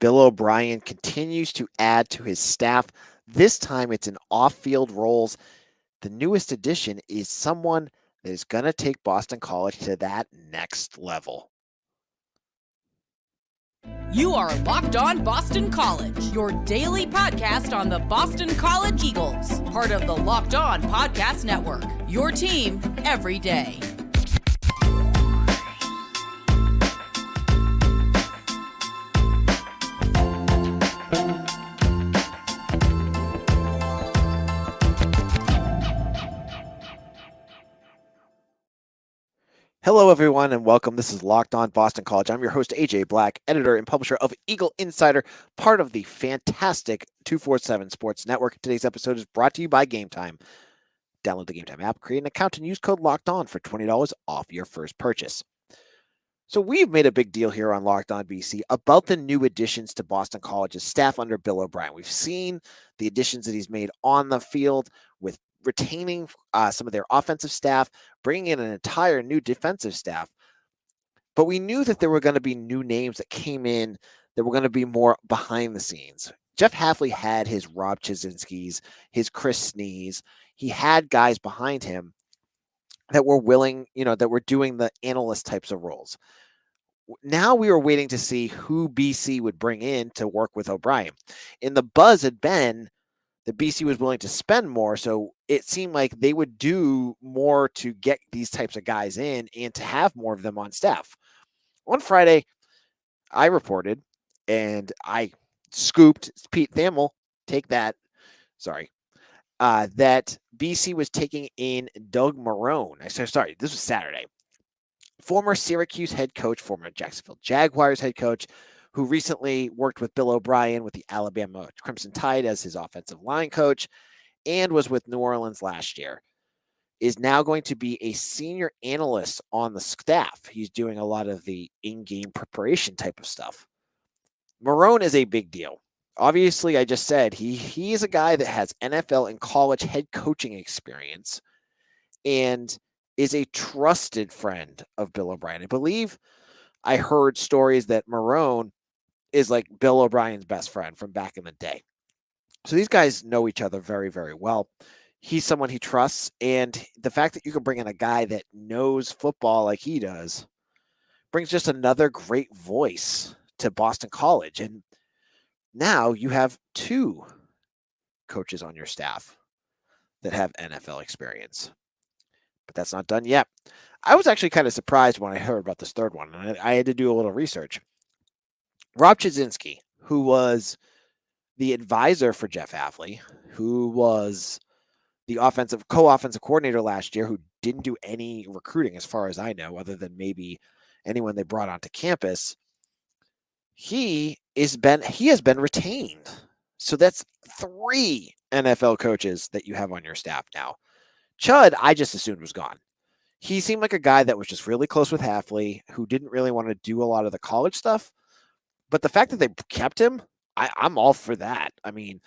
Bill O'Brien continues to add to his staff. This time it's in off-field roles. The newest addition is someone that is going to take Boston College to that next level. You are Locked On Boston College, your daily podcast on the Boston College Eagles, part of the Locked On Podcast Network, your team every day. Hello, everyone, and welcome. This is Locked On Boston College. I'm your host, AJ Black, editor and publisher of Eagle Insider, part of the fantastic 247 Sports Network. Today's episode is brought to you by Gametime. Download the Gametime app, create an account, and use code Locked On for $20 off your first purchase. So we've made a big deal here on Locked On BC about the new additions to Boston College's staff under Bill O'Brien. We've seen the additions that he's made on the field with retaining some of their offensive staff, bringing in an entire new defensive staff. But we knew that there were going to be new names that came in that were going to be more behind the scenes. Jeff Hafley had his Rob Chizinskis, his Chris Snees. He had guys behind him that were willing, that were doing the analyst types of roles. Now we were waiting to see who BC would bring in to work with O'Brien. And the buzz had been that BC was willing to spend more, so it seemed like they would do more to get these types of guys in and to have more of them on staff. On Friday, I reported, and I scooped, Pete Thamel, take that, that BC was taking in Doug Marrone. This was Saturday. Former Syracuse head coach, former Jacksonville Jaguars head coach, who recently worked with Bill O'Brien with the Alabama Crimson Tide as his offensive line coach and was with New Orleans last year, is now going to be a senior analyst on the staff. He's doing a lot of the in-game preparation type of stuff. Marrone is a big deal. Obviously, I just said he is a guy that has NFL and college head coaching experience and is a trusted friend of Bill O'Brien. I believe I heard stories that Marrone is like Bill O'Brien's best friend from back in the day. So these guys know each other very, very well. He's someone he trusts, and the fact that you can bring in a guy that knows football like he does brings just another great voice to Boston College. And now you have two coaches on your staff that have NFL experience. But that's not done yet. I was actually kind of surprised when I heard about this third one, and I had to do a little research. Rob Chizinski, who was the advisor for Jeff Hafley, who was the co-offensive coordinator last year, who didn't do any recruiting as far as I know, other than maybe anyone they brought onto campus. He has been retained. So that's 3 NFL coaches that you have on your staff now. Chud, I just assumed was gone. He seemed like a guy that was just really close with Hafley, who didn't really want to do a lot of the college stuff. But the fact that they kept him, I'm all for that. I mean,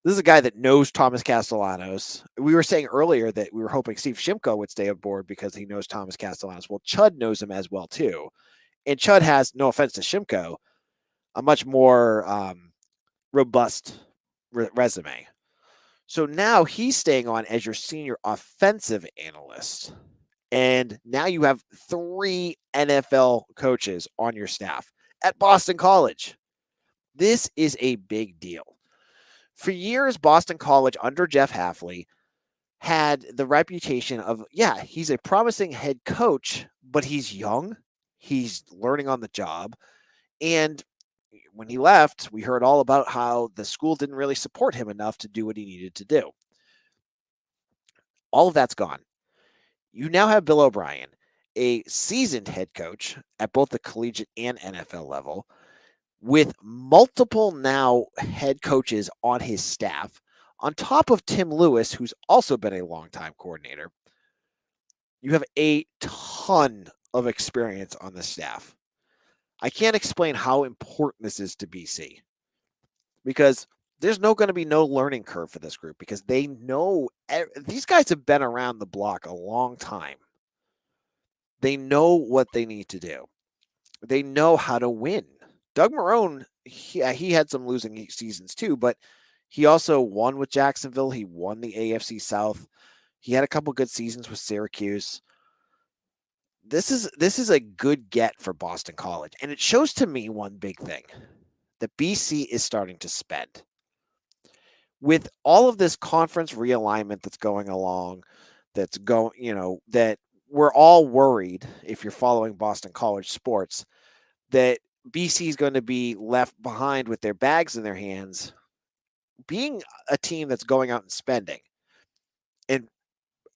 this is a guy that knows Thomas Castellanos. We were saying earlier that we were hoping Steve Shimko would stay aboard because he knows Thomas Castellanos. Well, Chud knows him as well, too. And Chud has, no offense to Shimko, a much more robust resume. So now he's staying on as your senior offensive analyst. And now you have 3 NFL coaches on your staff at Boston College. This is a big deal. For years, Boston College under Jeff Hafley had the reputation of, he's a promising head coach, but he's young. He's learning on the job. And when he left, we heard all about how the school didn't really support him enough to do what he needed to do. All of that's gone. You now have Bill O'Brien, a seasoned head coach at both the collegiate and NFL level, with multiple now head coaches on his staff, on top of Tim Lewis, who's also been a longtime coordinator. You have a ton of experience on the staff. I can't explain how important this is to BC, because there's going to be no learning curve for this group, because they know these guys have been around the block a long time. They know what they need to do. They know how to win. Doug Marrone he had some losing seasons too, but he also won with Jacksonville. He won the AFC South. He had a couple good seasons with Syracuse. This is a good get for Boston College, and it shows to me one big thing, that BC is starting to spend. With all of this conference realignment that's going along, that we're all worried, if you're following Boston College sports, that BC is going to be left behind with their bags in their hands, being a team that's going out and spending. And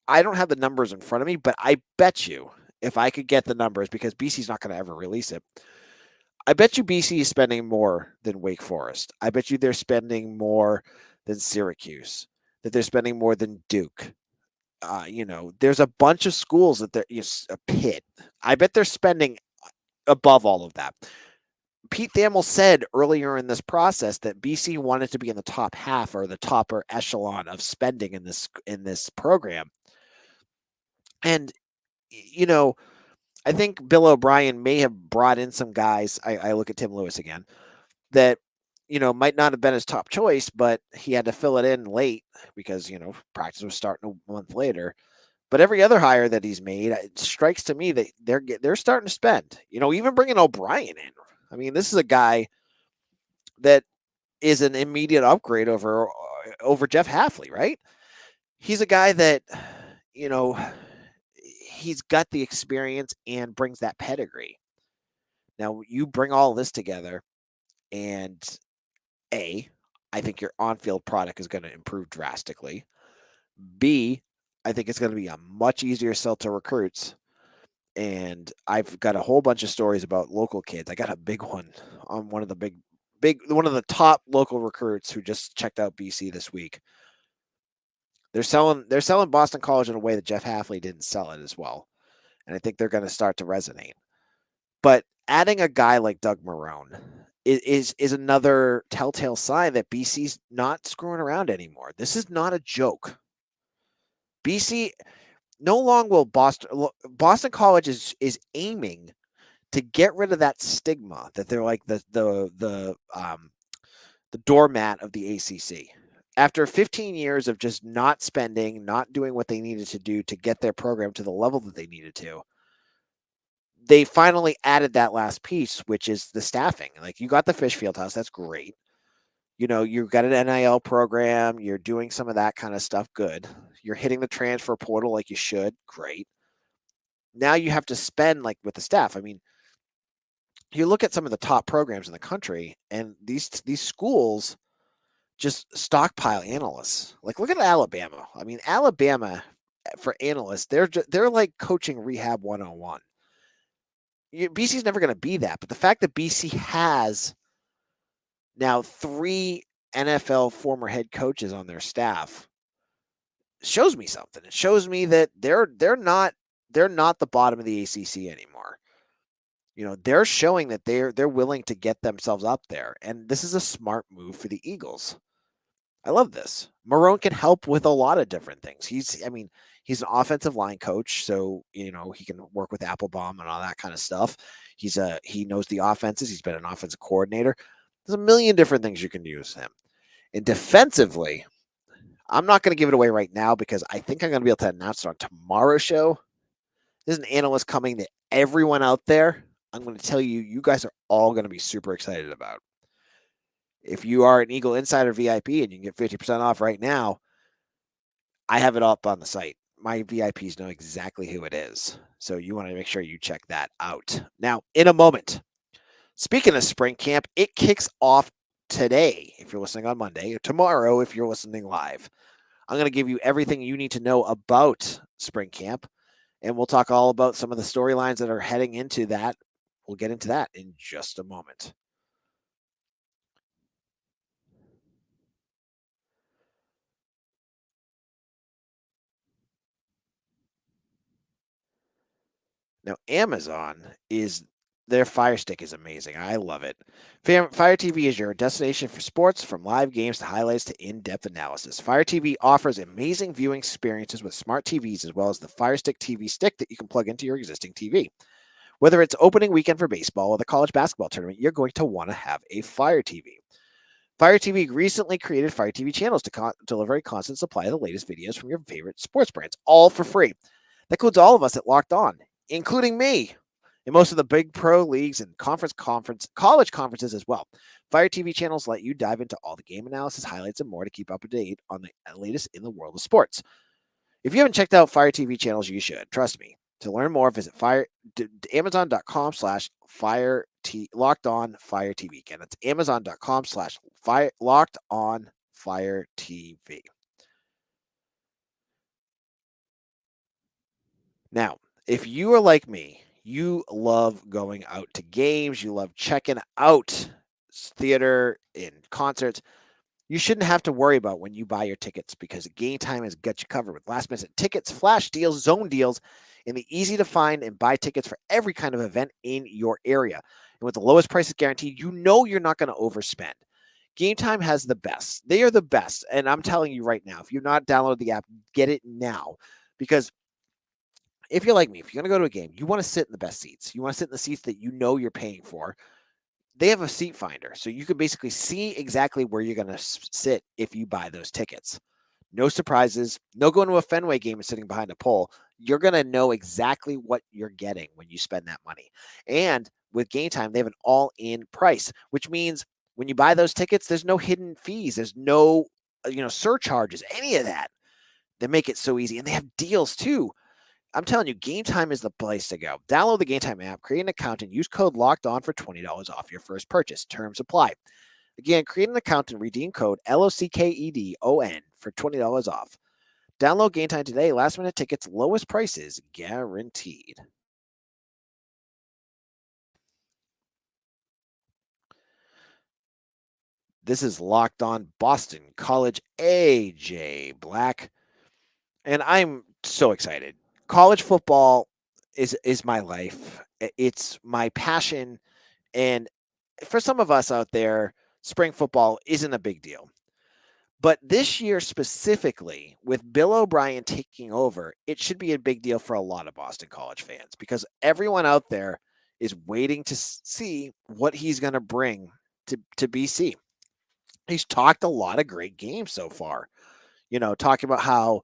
I don't have the numbers in front of me, but I bet you, if I could get the numbers, because BC's not going to ever release it, I bet you BC is spending more than Wake Forest. I bet you they're spending more than Syracuse, that they're spending more than Duke. There's a bunch of schools that they're a Pitt. I bet they're spending above all of that. Pete Thamel said earlier in this process that BC wanted to be in the top half or the topper echelon of spending in this program. And, I think Bill O'Brien may have brought in some guys. I look at Tim Lewis again, that, might not have been his top choice, but he had to fill it in late because, practice was starting a month later. But every other hire that he's made, it strikes to me that they're starting to spend. Even bringing O'Brien in. I mean, this is a guy that is an immediate upgrade over Jeff Hafley, right? He's a guy that, he's got the experience and brings that pedigree. Now, you bring all this together, and I think your on-field product is going to improve drastically. B, I think it's going to be a much easier sell to recruits. And I've got a whole bunch of stories about local kids. I got a big one on one of the top local recruits who just checked out BC this week. They're selling Boston College in a way that Jeff Hafley didn't sell it as well. And I think they're going to start to resonate. But adding a guy like Doug Marrone is another telltale sign that BC's not screwing around anymore. This is not a joke. BC, no longer will Boston College is aiming to get rid of that stigma that they're like the doormat of the ACC. After 15 years of just not spending, not doing what they needed to do to get their program to the level that they needed to, they finally added that last piece, which is the staffing. Like, you got the Fish Field House, that's great. You've got an NIL program, you're doing some of that kind of stuff, good. You're hitting the transfer portal like you should, great. Now you have to spend like with the staff. I mean, you look at some of the top programs in the country, and these schools just stockpile analysts. Like, look at Alabama. I mean, Alabama for analysts, they're like coaching rehab 101. BC's never going to be that, but the fact that BC has now 3 NFL former head coaches on their staff shows me something. It shows me that they're not the bottom of the ACC anymore. They're showing that they're willing to get themselves up there, and this is a smart move for the Eagles. I love this. Marrone can help with a lot of different things. He's an offensive line coach, so he can work with Applebaum and all that kind of stuff. He knows the offenses. He's been an offensive coordinator. There's a million different things you can use him. And defensively, I'm not going to give it away right now because I think I'm going to be able to announce it on tomorrow's show. There's an analyst coming that everyone out there, I'm going to tell you, you guys are all going to be super excited about. If you are an Eagle Insider VIP and you can get 50% off right now, I have it up on the site. My VIPs know exactly who it is. So you want to make sure you check that out. Now, in a moment, speaking of spring camp, it kicks off today if you're listening on Monday, or tomorrow if you're listening live. I'm going to give you everything you need to know about spring camp, and we'll talk all about some of the storylines that are heading into that. We'll get into that in just a moment. Now, Amazon their Fire Stick is amazing. I love it. Fire TV is your destination for sports, from live games to highlights to in-depth analysis. Fire TV offers amazing viewing experiences with smart TVs, as well as the Fire Stick TV stick that you can plug into your existing TV. Whether it's opening weekend for baseball or the college basketball tournament, you're going to want to have a Fire TV. Fire TV recently created Fire TV channels to deliver a constant supply of the latest videos from your favorite sports brands, all for free. That includes all of us at Locked On, including me, and most of the big pro leagues and college conferences as well. Fire TV channels let you dive into all the game analysis, highlights, and more to keep up to date on the latest in the world of sports. If you haven't checked out Fire TV channels, you should. Trust me. To learn more, visit Amazon.com/Fire Locked On Fire TV. Again, that's Amazon.com/Locked On Fire TV. Now, if you are like me, you love going out to games, you love checking out theater and concerts. You shouldn't have to worry about when you buy your tickets because Gametime has got you covered with last minute tickets, flash deals, zone deals, and the easy to find and buy tickets for every kind of event in your area. And with the lowest prices guaranteed, you know you're not going to overspend. Gametime has the best. They are the best. And I'm telling you right now, if you've not downloaded the app, get it now. Because if you're like me, if you're going to go to a game, you want to sit in the best seats. You want to sit in the seats that you know you're paying for. They have a seat finder, so you can basically see exactly where you're going to sit if you buy those tickets. No surprises. No going to a Fenway game and sitting behind a pole. You're going to know exactly what you're getting when you spend that money. And with Gametime, they have an all-in price, which means when you buy those tickets, there's no hidden fees. There's no, surcharges, any of that. They make it so easy. And they have deals too. I'm telling you, Gametime is the place to go. Download the Gametime app, create an account, and use code LOCKEDON for $20 off your first purchase. Terms apply. Again, create an account and redeem code LOCKEDON for $20 off. Download Gametime today. Last minute tickets, lowest prices guaranteed. This is Locked On Boston College, AJ Black, and I'm so excited. College football is my life. It's my passion, and for some of us out there, spring football isn't a big deal. But this year specifically, with Bill O'Brien taking over, it should be a big deal for a lot of Boston College fans because everyone out there is waiting to see what he's going to bring to BC. He's talked a lot of great games so far. Talking about how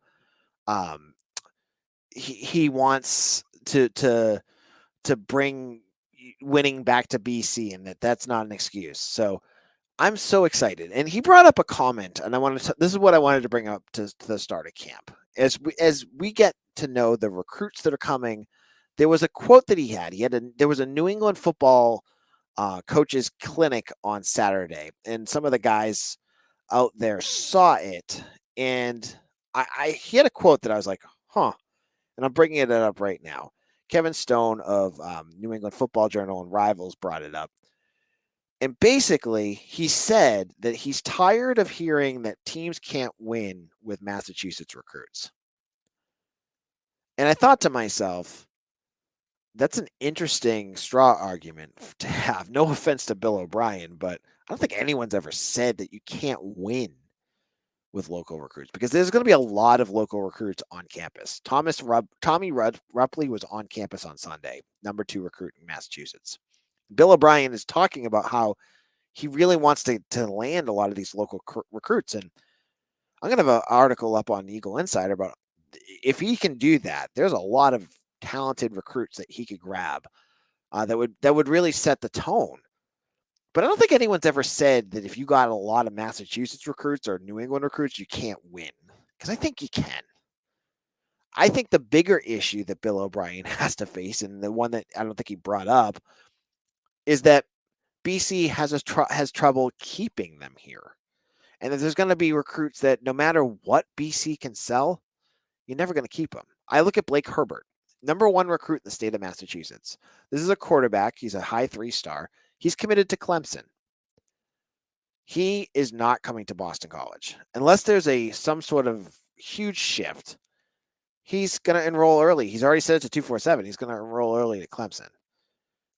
he wants to bring winning back to BC and that's not an excuse. So I'm so excited. And he brought up a comment, and this is what I wanted to bring up to the start of camp. As we get to know the recruits that are coming, there was a quote that he had. There was a New England football coaches clinic on Saturday, and some of the guys out there saw it, and he had a quote that I was like, huh. And I'm bringing it up right now. Kevin Stone of New England Football Journal and Rivals brought it up. And basically, he said that he's tired of hearing that teams can't win with Massachusetts recruits. And I thought to myself, that's an interesting straw argument to have. No offense to Bill O'Brien, but I don't think anyone's ever said that you can't win with local recruits because there's going to be a lot of local recruits on campus. Tommy Rupley was on campus on Sunday, number 2 recruit in Massachusetts. Bill O'Brien is talking about how he really wants to land a lot of these local recruits. And I'm going to have an article up on Eagle Insider about if he can do that, there's a lot of talented recruits that he could grab that would really set the tone. But I don't think anyone's ever said that if you got a lot of Massachusetts recruits or New England recruits, you can't win. Because I think you can. I think the bigger issue that Bill O'Brien has to face, and the one that I don't think he brought up, is that BC has trouble keeping them here. And that there's going to be recruits that no matter what BC can sell, you're never going to keep them. I look at Blake Herbert, number 1 recruit in the state of Massachusetts. This is a quarterback. He's a high 3-star. He's committed to Clemson. He is not coming to Boston College. Unless there's some sort of huge shift, he's going to enroll early. He's already said it to 247. He's going to enroll early to Clemson.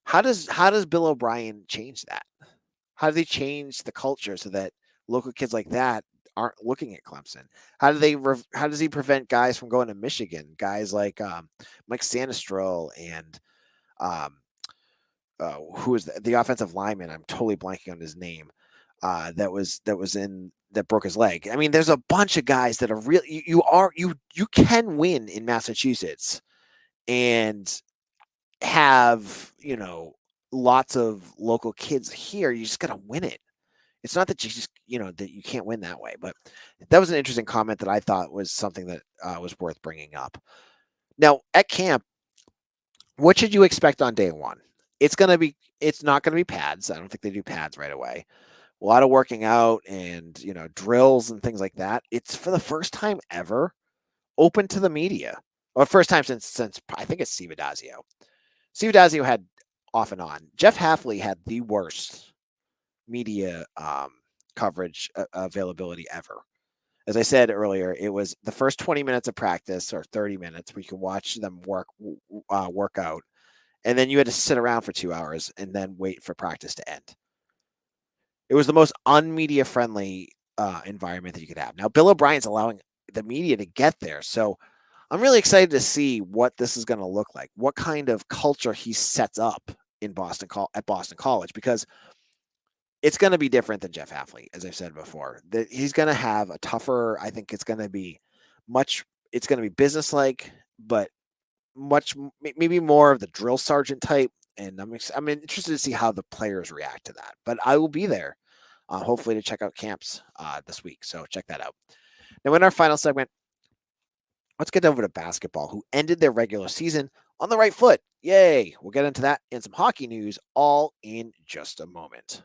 How does Bill O'Brien change that? How do they change the culture so that local kids like that aren't looking at Clemson? How does he prevent guys from going to Michigan? Guys like Mike Sanistrell and who was the offensive lineman? I'm totally blanking on his name. That broke his leg. I mean, there's a bunch of guys that are really you can win in Massachusetts and have lots of local kids here. You just gotta win it. It's not that you just that you can't win that way. But that was an interesting comment that I thought was something that was worth bringing up. Now at camp, what should you expect on day one? It's not gonna be pads. I don't think they do pads right away. A lot of working out and drills and things like that. It's for the first time ever open to the media. Well, first time since I think it's Steve Addazio. Steve Addazio had off and on. Jeff Hafley had the worst media coverage availability ever. As I said earlier, it was the first 20 minutes of practice or 30 minutes where you can watch them work out, and then you had to sit around for 2 hours and then wait for practice to end. It was the most unmedia friendly environment that you could have. Now, Bill O'Brien's allowing the media to get there, so I'm really excited to see what this is going to look like, what kind of culture he sets up in Boston College, because it's going to be different than Jeff Hafley, as I've said before. He's going to have a tougher. I think it's going to be businesslike, but maybe more of the drill sergeant type. And I'm interested to see how the players react to that. But I will be there, hopefully, to check out camps this week. So check that out. Now, in our final segment, let's get over to basketball, who ended their regular season on the right foot. Yay! We'll get into that and some hockey news all in just a moment.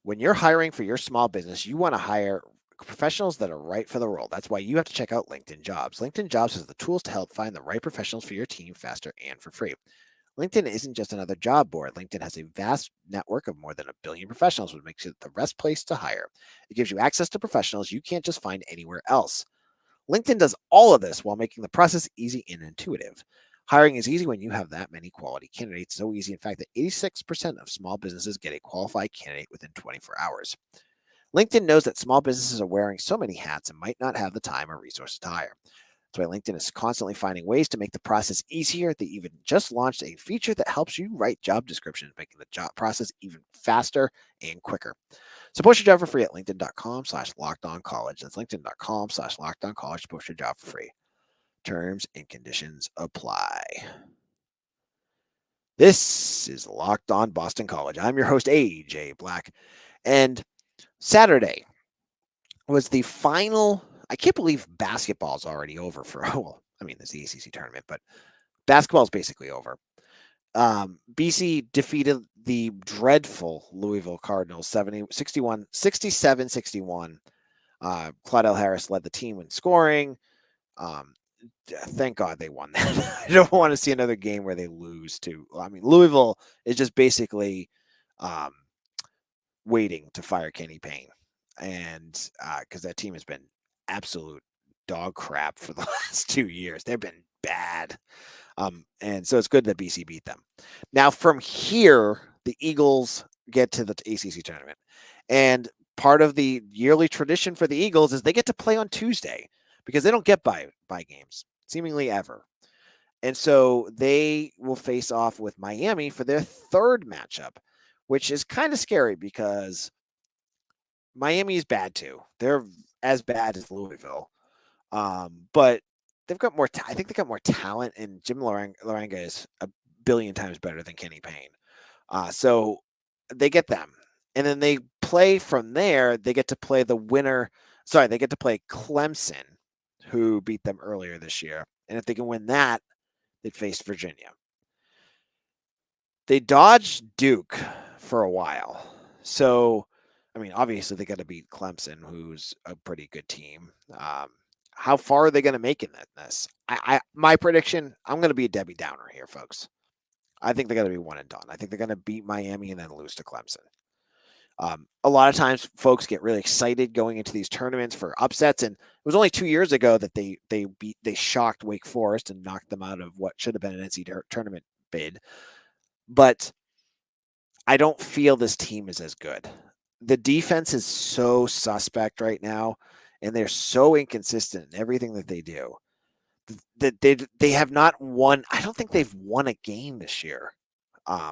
When you're hiring for your small business, you want to hire professionals that are right for the role. That's why you have to check out LinkedIn Jobs. LinkedIn Jobs has the tools to help find the right professionals for your team faster and for free. LinkedIn isn't just another job board. LinkedIn has a vast network of more than 1 billion professionals, which makes it the best place to hire. It gives you access to professionals you can't just find anywhere else. LinkedIn does all of this while making the process easy and intuitive. Hiring is easy when you have that many quality candidates. So easy, in fact, that 86% of small businesses get a qualified candidate within 24 hours. LinkedIn knows that small businesses are wearing so many hats and might not have the time or resources to hire. That's why LinkedIn is constantly finding ways to make the process easier. They even just launched a feature that helps you write job descriptions, making the job process even faster and quicker. So post your job for free at linkedin.com/lockedoncollege. That's linkedin.com/lockedoncollege to post your job for free. Terms and conditions apply. This is Locked On Boston College. I'm your host, AJ Black. And Saturday was the final. I can't believe basketball's already over there's the ACC tournament, but basketball's basically over. BC defeated the dreadful Louisville Cardinals 67-61. Claudell Harris led the team in scoring. Thank God they won that. I don't want to see another game where they lose to. Louisville is just basically waiting to fire Kenny Payne, and because that team has been absolute dog crap for the last 2 years. They've been bad. And so it's good that BC beat them. Now from here, the Eagles get to the ACC tournament. And part of the yearly tradition for the Eagles is they get to play on Tuesday because they don't get bye games seemingly ever. And so they will face off with Miami for their third matchup, which is kind of scary because Miami is bad too. They're as bad as Louisville. But they've got more. I think they got more talent, and Jim Laranga is a billion times better than Kenny Payne. So they get them, and then they play from there. They get to play the winner. Sorry, they get to play Clemson, who beat them earlier this year. And if they can win that, they'd face Virginia. They dodged Duke for a while. So, obviously they got to beat Clemson, who's a pretty good team. How far are they going to make in this? My prediction, I'm going to be a Debbie Downer here, folks. I think they're going to be one and done. I think they're going to beat Miami and then lose to Clemson. A lot of times folks get really excited going into these tournaments for upsets. And it was only 2 years ago that they shocked Wake Forest and knocked them out of what should have been an NCAA tournament bid. But I don't feel this team is as good. The defense is so suspect right now. and they're so inconsistent in everything that they do that they have not won. I don't think they've won a game this year.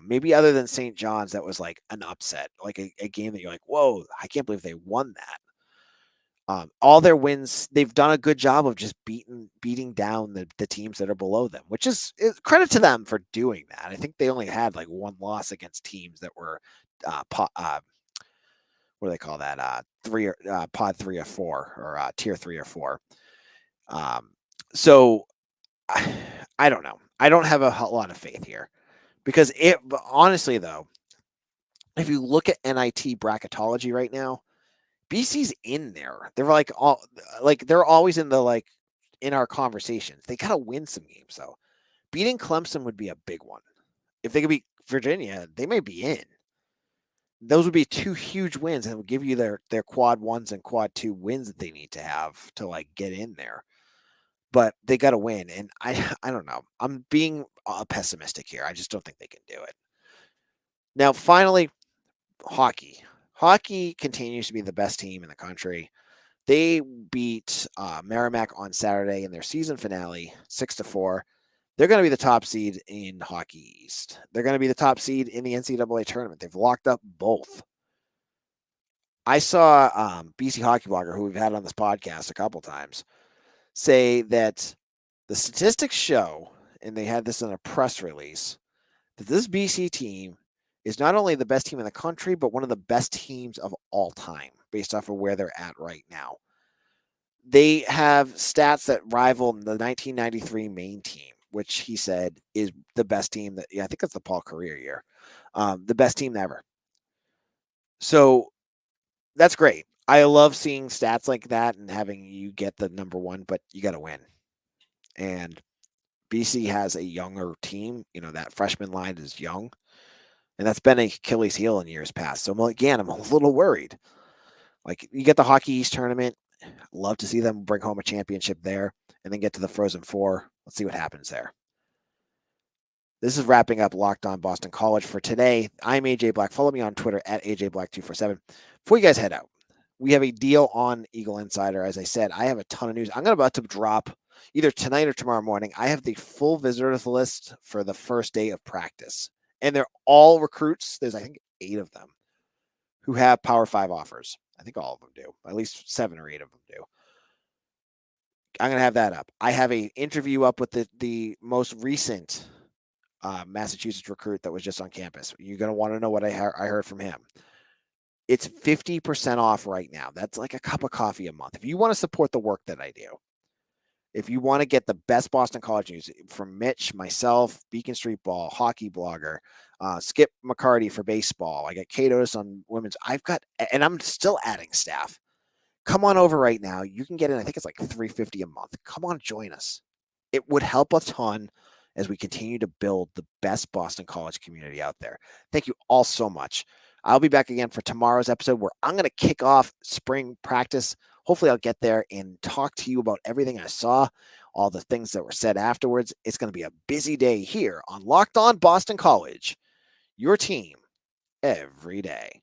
Maybe other than St. John's, that was like an upset, like a game that you're like, whoa, I can't believe they won that. All their wins, they've done a good job of just beating down the teams that are below them, which is credit to them for doing that. I think they only had like one loss against teams that were what do they call that? Pod 3 or 4 or tier 3 or 4. So I don't know. I don't have a lot of faith here because honestly though, if you look at NIT bracketology right now, BC's in there. They're always in in our conversations. They gotta win some games though. Beating Clemson would be a big one. If they could beat Virginia, they may be in. Those would be 2 huge wins and would give you their quad 1s and quad 2 wins that they need to have to get in there. But they got to win, and I don't know. I'm being pessimistic here. I just don't think they can do it. Now, finally, hockey. Hockey continues to be the best team in the country. They beat Merrimack on Saturday in their season finale, 6-4. They're going to be the top seed in Hockey East. They're going to be the top seed in the NCAA tournament. They've locked up both. I saw BC Hockey Blogger, who we've had on this podcast a couple times, say that the statistics show, and they had this in a press release, that this BC team is not only the best team in the country, but one of the best teams of all time based off of where they're at right now. They have stats that rival the 1993 Maine team, which he said is the best team I think that's the Paul Career year, the best team ever. So that's great. I love seeing stats like that and having you get the number 1, but you got to win. And BC has a younger team. That freshman line is young, and that's been an Achilles heel in years past. So I'm a little worried. You get the Hockey East tournament. Love to see them bring home a championship there and then get to the Frozen Four. Let's see what happens there. This is wrapping up Locked On Boston College for today. I'm AJ Black. Follow me on Twitter at AJBlack247. Before you guys head out, we have a deal on Eagle Insider. As I said, I have a ton of news. I'm about to drop either tonight or tomorrow morning. I have the full visitors list for the first day of practice. And they're all recruits. There's, I think, 8 of them who have Power 5 offers. I think all of them do. At least 7 or 8 of them do. I'm going to have that up. I have an interview up with the most recent Massachusetts recruit that was just on campus. You're going to want to know what I heard from him. It's 50% off right now. That's like a cup of coffee a month. If you want to support the work that I do, if you want to get the best Boston College news from Mitch, myself, Beacon Street Ball, Hockey Blogger, Skip McCarty for baseball, I got Kate Otis on women's. And I'm still adding staff. Come on over right now. You can get in. I think it's like $350 a month. Come on, join us. It would help a ton as we continue to build the best Boston College community out there. Thank you all so much. I'll be back again for tomorrow's episode where I'm going to kick off spring practice. Hopefully I'll get there and talk to you about everything I saw, all the things that were said afterwards. It's going to be a busy day here on Locked On Boston College, your team every day.